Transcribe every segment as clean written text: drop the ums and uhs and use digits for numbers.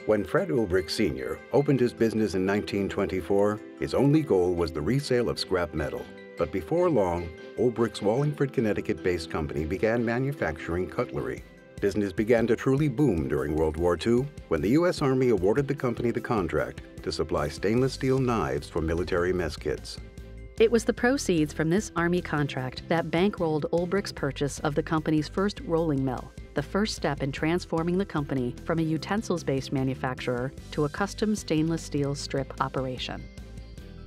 When Fred Ulbrich Sr. opened his business in 1924, his only goal was the resale of scrap metal. But before long, Ulbrich's Wallingford, Connecticut-based company began manufacturing cutlery. Business began to truly boom during World War II when the U.S. Army awarded the company the contract to supply stainless steel knives for military mess kits. It was the proceeds from this Army contract that bankrolled Ulbrich's purchase of the company's first rolling mill, the first step in transforming the company from a utensils-based manufacturer to a custom stainless steel strip operation.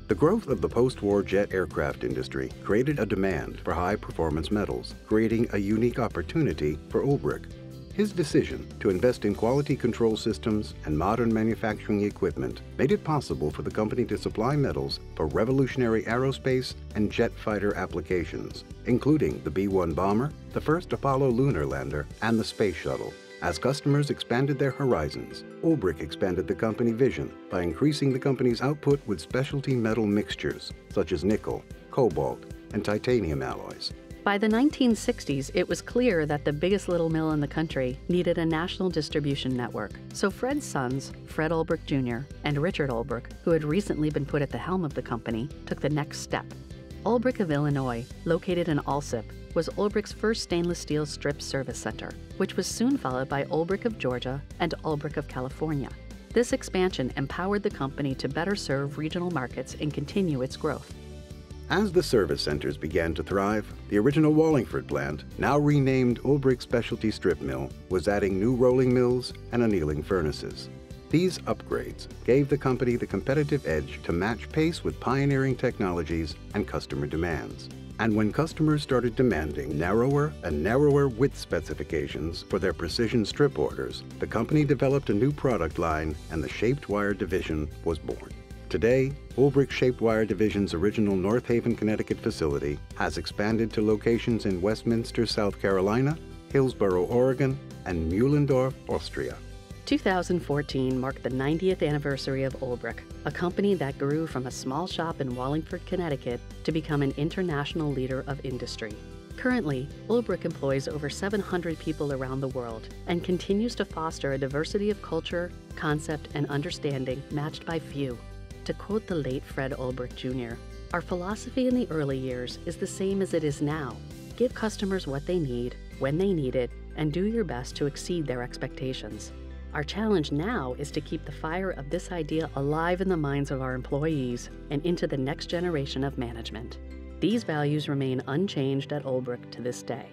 The growth of the post-war jet aircraft industry created a demand for high-performance metals, creating a unique opportunity for Ulbrich. His decision to invest in quality control systems and modern manufacturing equipment made it possible for the company to supply metals for revolutionary aerospace and jet fighter applications, including the B-1 bomber, the first Apollo lunar lander, and the space shuttle. As customers expanded their horizons, Ulbrich expanded the company vision by increasing the company's output with specialty metal mixtures such as nickel, cobalt, and titanium alloys. By the 1960s, it was clear that the biggest little mill in the country needed a national distribution network. So Fred's sons, Fred Ulbrich Jr. and Richard Ulbrich, who had recently been put at the helm of the company, took the next step. Ulbrich of Illinois, located in Alsip, was Ulbrich's first stainless steel strip service center, which was soon followed by Ulbrich of Georgia and Ulbrich of California. This expansion empowered the company to better serve regional markets and continue its growth. As the service centers began to thrive, the original Wallingford plant, now renamed Ulbrich Specialty Strip Mill, was adding new rolling mills and annealing furnaces. These upgrades gave the company the competitive edge to match pace with pioneering technologies and customer demands. And when customers started demanding narrower and narrower width specifications for their precision strip orders, the company developed a new product line and the Shaped Wire Division was born. Today, Ulbrich Shaped Wire Division's original North Haven, Connecticut facility has expanded to locations in Westminster, South Carolina, Hillsboro, Oregon, and Mühlendorf, Austria. 2014 marked the 90th anniversary of Ulbrich, a company that grew from a small shop in Wallingford, Connecticut to become an international leader of industry. Currently, Ulbrich employs over 700 people around the world and continues to foster a diversity of culture, concept, and understanding matched by few. To quote the late Fred Ulbrich Jr., "Our philosophy in the early years is the same as it is now. Give customers what they need, when they need it, and do your best to exceed their expectations. Our challenge now is to keep the fire of this idea alive in the minds of our employees and into the next generation of management." These values remain unchanged at Ulbrich to this day.